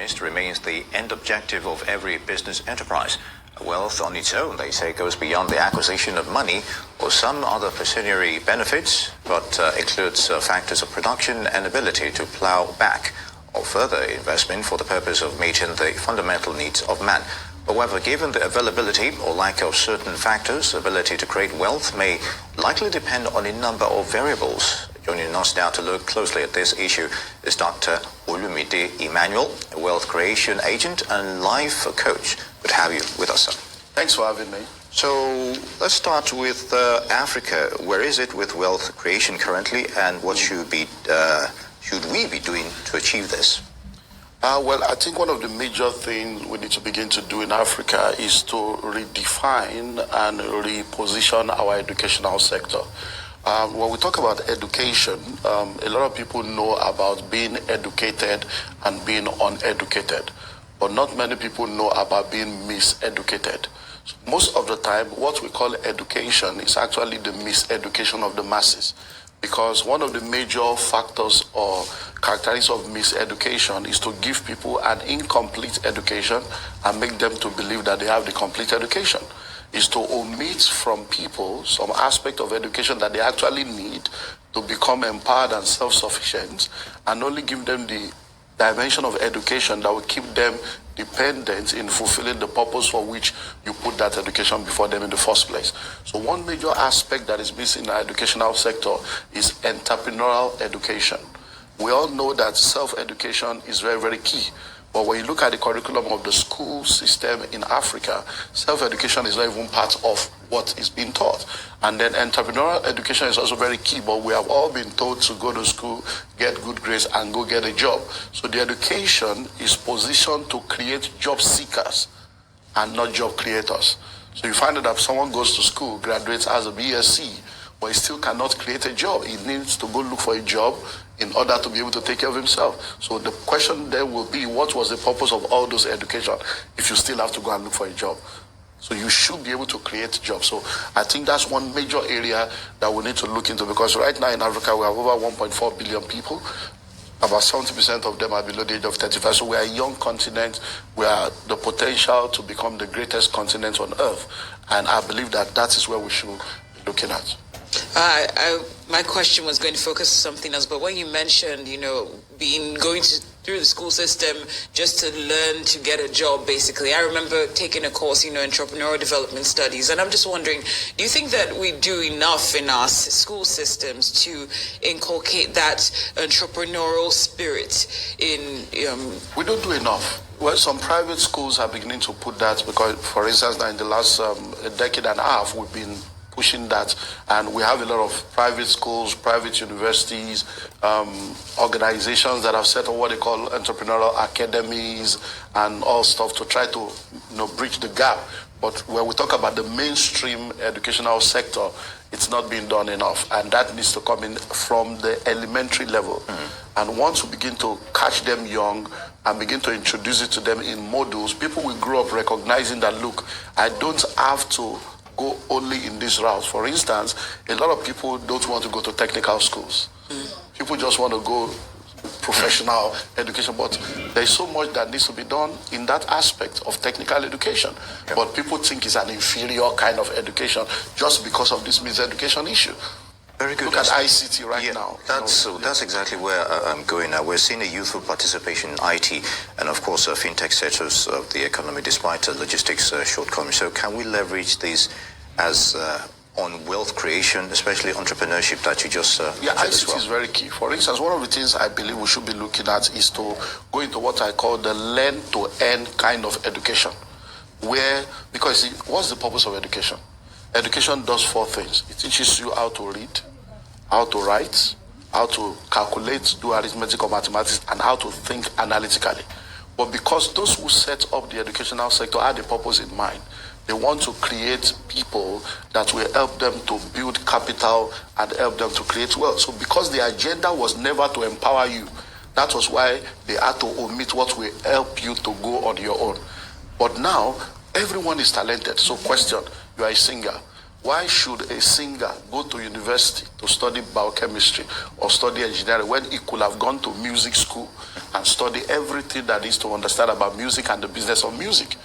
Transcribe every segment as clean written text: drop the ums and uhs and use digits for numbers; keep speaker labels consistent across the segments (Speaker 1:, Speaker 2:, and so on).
Speaker 1: honest, remains the end objective of every business enterprise. Wealth on its own, they say, goes beyond the acquisition of money or some other pecuniary benefits, but includes factors of production and ability to plow back or further investment for the purpose of meeting the fundamental needs of man. However, given the availability or lack of certain factors, ability to create wealth may likely depend on a number of variables. Joining us now to look closely at this issue is Dr. Olumide Emmanuel, a wealth creation agent and life coach. Good to have you with us, sir.
Speaker 2: Thanks for having me.
Speaker 1: So let's start with Africa. Where is it with wealth creation currently, and what should we be doing to achieve this?
Speaker 2: Well, I think one of the major things we need to begin to do in Africa is to redefine and reposition our educational sector. When we talk about education, a lot of people know about being educated and being uneducated, but not many people know about being miseducated. So most of the time, what we call education is actually the miseducation of the masses. Because one of the major factors or characteristics of miseducation is to give people an incomplete education and make them to believe that they have the complete education. Is to omit from people some aspect of education that they actually need to become empowered and self-sufficient, and only give them the dimension of education that will keep them dependent in fulfilling the purpose for which you put that education before them in the first place. So one major aspect that is missing in our educational sector is entrepreneurial education. We all know that self-education is very, very key. But when you look at the curriculum of the school system in Africa, self-education is not even part of what is being taught. And then entrepreneurial education is also very key, but we have all been told to go to school, get good grades, and go get a job. So the education is positioned to create job seekers and not job creators. So you find that if someone goes to school, graduates as a BSc, but he still cannot create a job. He needs to go look for a job in order to be able to take care of himself. So the question then will be, what was the purpose of all those education if you still have to go and look for a job? So you should be able to create jobs. So I think that's one major area that we need to look into, because right now in Africa we have over 1.4 billion people. About 70% of them are below the age of 35. So we are a young continent. We are the potential to become the greatest continent on earth. And I believe that that is where we should be looking at.
Speaker 3: My question was going to focus on something else, but when you mentioned, going through the school system just to learn to get a job, basically, I remember taking a course, entrepreneurial development studies, and I'm just wondering, do you think that we do enough in our school systems to inculcate that entrepreneurial spirit in?
Speaker 2: We don't do enough. Well, some private schools are beginning to put that, because, for instance, in the last decade and a half, we've been pushing that, and we have a lot of private schools, private universities, organizations that have set up what they call entrepreneurial academies and all stuff to try to bridge the gap. But when we talk about the mainstream educational sector, it's not being done enough, and that needs to come in from the elementary level. And once we begin to catch them young and begin to introduce it to them in modules, people will grow up recognizing that, look, I don't have to go only in this route. For instance, a lot of people don't want to go to technical schools. People just want to go professional education, but there's so much that needs to be done in that aspect of technical education. But people think it's an inferior kind of education just because of this miseducation issue.
Speaker 1: Very good.
Speaker 2: Look at ICT right now.
Speaker 1: That's exactly where I'm going now. We're seeing a youthful participation in IT, and of course, fintech sectors of the economy, despite logistics shortcomings. So, can we leverage these as on wealth creation, especially entrepreneurship that you just
Speaker 2: ICT is very key. For instance, one of the things I believe we should be looking at is to go into what I call the learn-to-earn kind of education, because what's the purpose of education? Education does four things. It teaches you how to read, how to write, how to calculate, do arithmetic or mathematics, and how to think analytically. But because those who set up the educational sector had a purpose in mind, they want to create people that will help them to build capital and help them to create wealth. So because the agenda was never to empower you, that was why they had to omit what will help you to go on your own. But now, everyone is talented. So question, you are a singer. Why should a singer go to university to study biochemistry or study engineering when he could have gone to music school and study everything that is to understand about music and the business of music?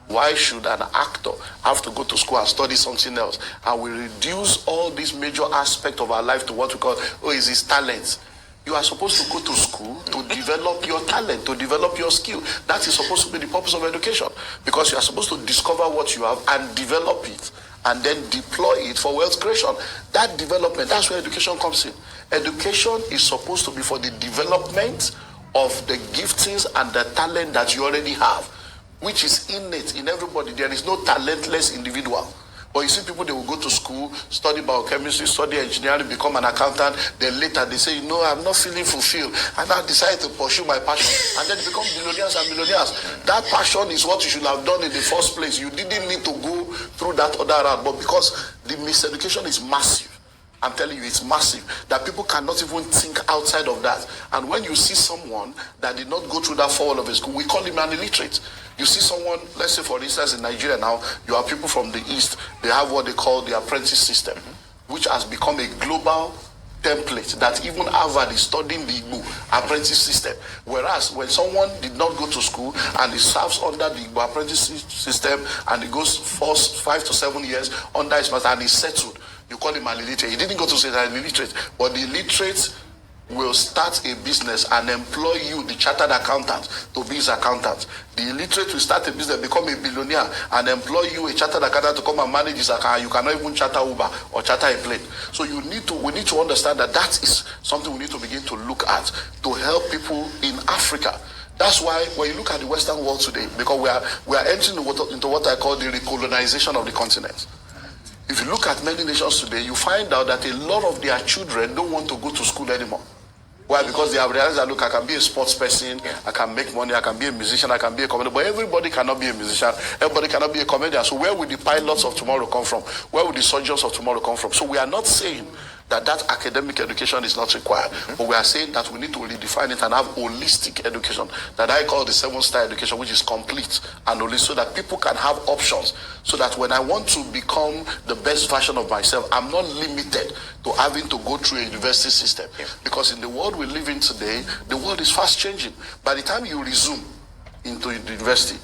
Speaker 2: Why should an actor have to go to school and study something else? And we reduce all these major aspects of our life to what we call, is his talent. You are supposed to go to school to develop your talent, to develop your skill. That is supposed to be the purpose of education, because you are supposed to discover what you have and develop it and then deploy it for wealth creation. That development, that's where education comes in. Education is supposed to be for the development of the giftings and the talent that you already have, which is innate in everybody. There is no talentless individual. But you see people, they will go to school, study biochemistry, study engineering, become an accountant. Then later they say, no, I'm not feeling fulfilled. And I decide to pursue my passion. And then become billionaires and millionaires. That passion is what you should have done in the first place. You didn't need to go through that other route. But because the miseducation is massive, I'm telling you, it's massive, that people cannot even think outside of that. And when you see someone that did not go through that forward of a school, we call him an illiterate. You see someone, let's say for instance in Nigeria now, you have people from the East, they have what they call the apprentice system, which has become a global template that even Harvard is studying the Igbo apprentice system. Whereas when someone did not go to school and he serves under the Igbo apprentice system and he goes 5 to 7 years under his master and he's settled, you call him an illiterate. He didn't go to say that an illiterate, but the illiterate will start a business and employ you, the chartered accountant, to be his accountant. The illiterate will start a business, become a billionaire, and employ you, a chartered accountant, to come and manage his account. You cannot even charter Uber or charter a plane. So we need to understand that that is something we need to begin to look at to help people in Africa. That's why when you look at the Western world today, because we are entering into what I call the recolonization of the continent. If you look at many nations today, you find out that a lot of their children don't want to go to school anymore. Why? Because they have realized that, look, I can be a sports person, I can make money, I can be a musician, I can be a comedian, but everybody cannot be a musician, everybody cannot be a comedian. So where will the pilots of tomorrow come from? Where will the surgeons of tomorrow come from? So we are not saying that academic education is not required, but we are saying that we need to redefine it and have holistic education that I call the 7-star education, which is complete and holistic, so that people can have options, so that when I want to become the best version of myself, I'm not limited to having to go through a university system. Because in the world we live in today, the world is fast changing. By the time you resume into the university,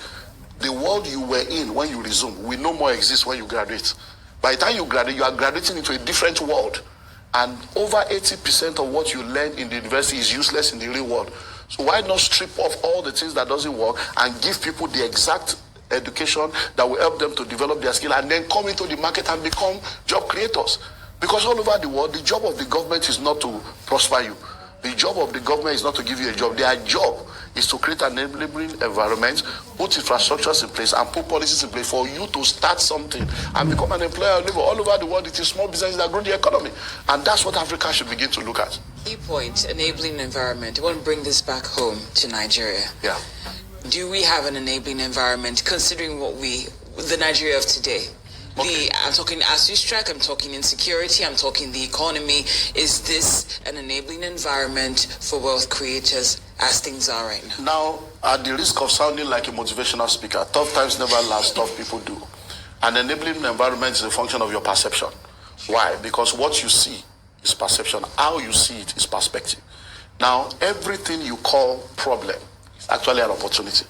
Speaker 2: the world you were in when you resume will no more exist when you graduate. By the time you graduate, you are graduating into a different world. And over 80% of what you learn in the university is useless in the real world. So why not strip off all the things that doesn't work and give people the exact education that will help them to develop their skill and then come into the market and become job creators? Because all over the world, the job of the government is not to prosper you. The job of the government is not to give you a job. Their job is to create an enabling environment, put infrastructures in place, and put policies in place for you to start something and become an employer. All over the world, it is small businesses that grow the economy. And that's what Africa should begin to look at.
Speaker 3: Key point, enabling environment. I want to bring this back home to Nigeria.
Speaker 2: Yeah.
Speaker 3: Do we have an enabling environment, considering the Nigeria of today? Okay. I'm talking ASU strike, I'm talking insecurity, I'm talking the economy. Is this an enabling environment for wealth creators as things are right now?
Speaker 2: Now, at the risk of sounding like a motivational speaker, tough times never last, tough people do. An enabling environment is a function of your perception. Why? Because what you see is perception. How you see it is perspective. Now, everything you call problem is actually an opportunity.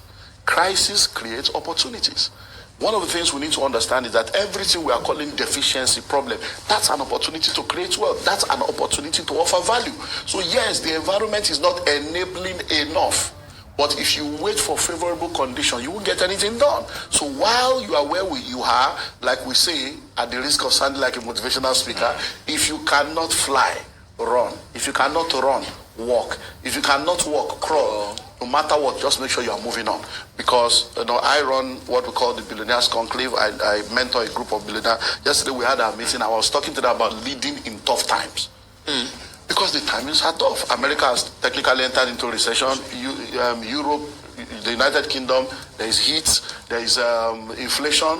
Speaker 2: Crisis creates opportunities. One of the things we need to understand is that everything we are calling deficiency, problem, that's an opportunity to create wealth. That's an opportunity to offer value. So yes, the environment is not enabling enough. But if you wait for favorable conditions, you won't get anything done. So while you are where you are, like we say, at the risk of sounding like a motivational speaker, if you cannot fly, run. If you cannot run, walk. If you cannot walk, crawl. No matter what, just make sure you are moving on. Because I run what we call the Billionaires Conclave. I mentor a group of billionaires. Yesterday we had our meeting. I was talking to them about leading in tough times. Because the timings are tough. America has technically entered into recession. Europe, the United Kingdom, there is heat, there is inflation.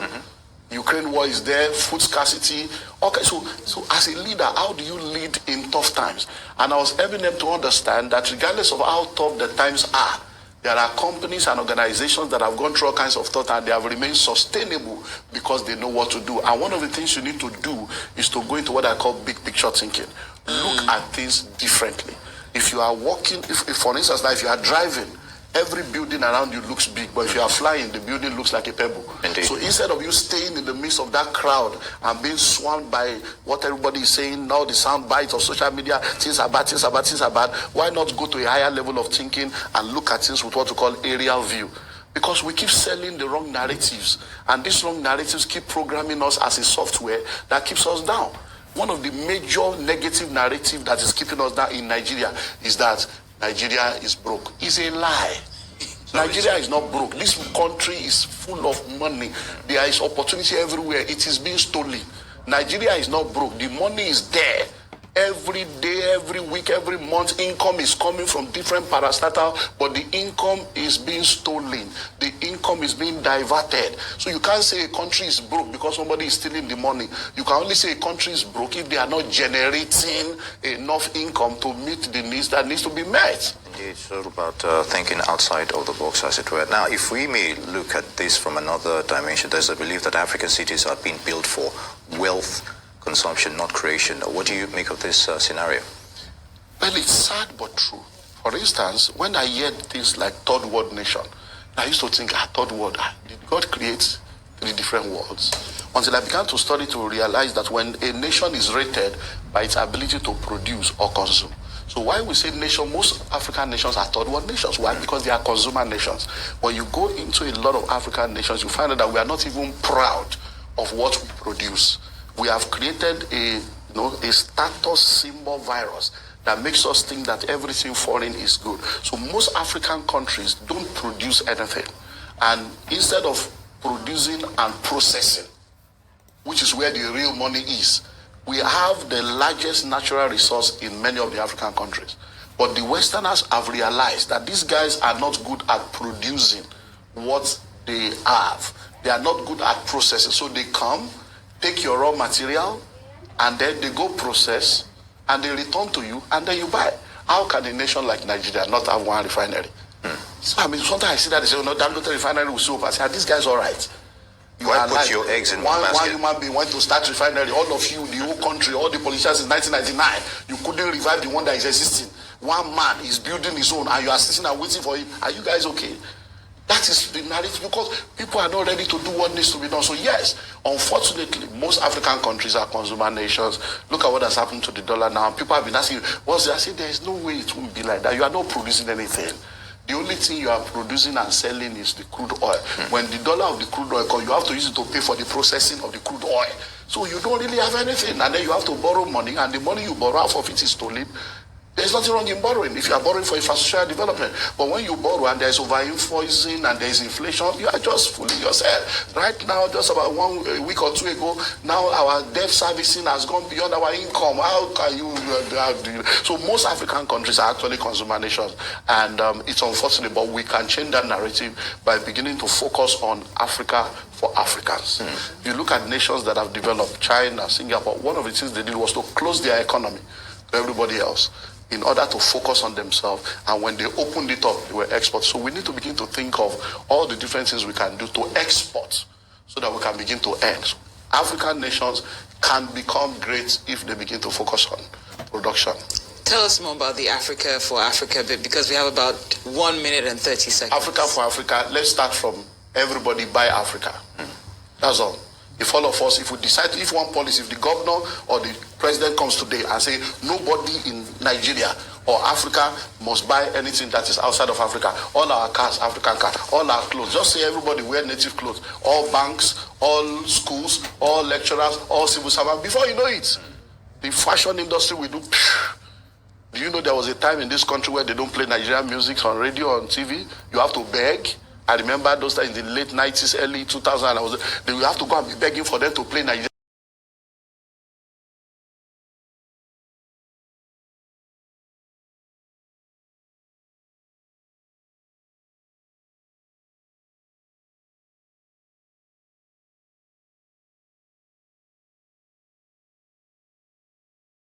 Speaker 2: Ukraine war is there, food scarcity. Okay, so as a leader, how do you lead in tough times? And I was helping them to understand that regardless of how tough the times are, There are companies and organizations that have gone through all kinds of thought and they have remained sustainable because they know what to do. And one of the things you need to do is to go into what I call big picture thinking. Look at things differently. If you are walking, if for instance, now if you are driving, every building around you looks big, but if you are flying, the building looks like a pebble.
Speaker 1: Indeed.
Speaker 2: So instead of you staying in the midst of that crowd and being swarmed by what everybody is saying, now the sound bites of social media, things are bad, things are bad, things are bad, why not go to a higher level of thinking and look at things with what we call aerial view? Because we keep selling the wrong narratives, and these wrong narratives keep programming us as a software that keeps us down. One of the major negative narratives that is keeping us down in Nigeria is that Nigeria is broke. It's a lie. Nigeria is not broke. This country is full of money. There is opportunity everywhere. It is being stolen. Nigeria is not broke. The money is there. Every day, every week, every month, income is coming from different parastatal, but the income is being stolen. The income is being diverted. So you can't say a country is broke because somebody is stealing the money. You can only say a country is broke if they are not generating enough income to meet the needs that needs to be met.
Speaker 1: Indeed, it's all about thinking outside of the box, as it were. Now, if we may look at this from another dimension, there's a belief that African cities are being built for wealth consumption, not creation. What do you make of this scenario?
Speaker 2: Well, it's sad but true. For instance, when I hear things like third world nation, I used to think, third world, did God create 3 different worlds? Until I began to study to realize that when a nation is rated by its ability to produce or consume. So why we say nation, most African nations are third world nations. Why? Because they are consumer nations. When you go into a lot of African nations, you find out that we are not even proud of what we produce. We have created a status symbol virus that makes us think that everything foreign is good. So most African countries don't produce anything. And instead of producing and processing, which is where the real money is, we have the largest natural resource in many of the African countries. But the Westerners have realized that these guys are not good at producing what they have. They are not good at processing. So they come, take your raw material, and then they go process, and they return to you, and then you buy. How can a nation like Nigeria not have one refinery? So, I mean, sometimes I see that they say, Dangote refinery will soup. I say, these guys all right. You
Speaker 1: Why
Speaker 2: are
Speaker 1: put your eggs in
Speaker 2: one
Speaker 1: basket?
Speaker 2: One human being went to start refinery. All of you, the whole country, all the politicians in 1999, you couldn't revive the one that is existing. One man is building his own, and you are sitting and waiting for him. Are you guys okay? That is the narrative, because people are not ready to do what needs to be done. So yes, unfortunately, most African countries are consumer nations. Look at what has happened to the dollar now. People have been asking, what's that? I say, there is no way it won't be like that. You are not producing anything. The only thing you are producing and selling is the crude oil. When the dollar of the crude oil comes, you have to use it to pay for the processing of the crude oil. So you don't really have anything. And then you have to borrow money, and the money you borrow, half of it is stolen. There's nothing wrong in borrowing if you are borrowing for infrastructural development. But when you borrow and there's over-invoicing and there's inflation, you are just fooling yourself. Right now, just about a week or 2 ago, now our debt servicing has gone beyond our income. How can you do? So most African countries are actually consumer nations. And it's unfortunate, but we can change that narrative by beginning to focus on Africa for Africans. If you look at nations that have developed, China, Singapore, one of the things they did was to close their economy to everybody else, in order to focus on themselves. And when they opened it up, they were exports. So we need to begin to think of all the different things we can do to export so that we can begin to earn. So African nations can become great if they begin to focus on production.
Speaker 3: Tell us more about the Africa for Africa bit, because we have about 1 minute and 30 seconds.
Speaker 2: Africa for Africa, let's start from everybody buy Africa. That's all. If all of us, if we decide, if one policy, if the governor or the president comes today and say nobody in Nigeria or Africa must buy anything that is outside of Africa, all our cars, African cars, all our clothes, just say everybody wear native clothes, all banks, all schools, all lecturers, all civil servants, before you know it, the fashion industry will do. Do you know there was a time in this country where they don't play Nigerian music on radio, on TV? You have to beg. I remember those times in the late 90s, early 2000s, you have to go and be begging for them to play Nigerian.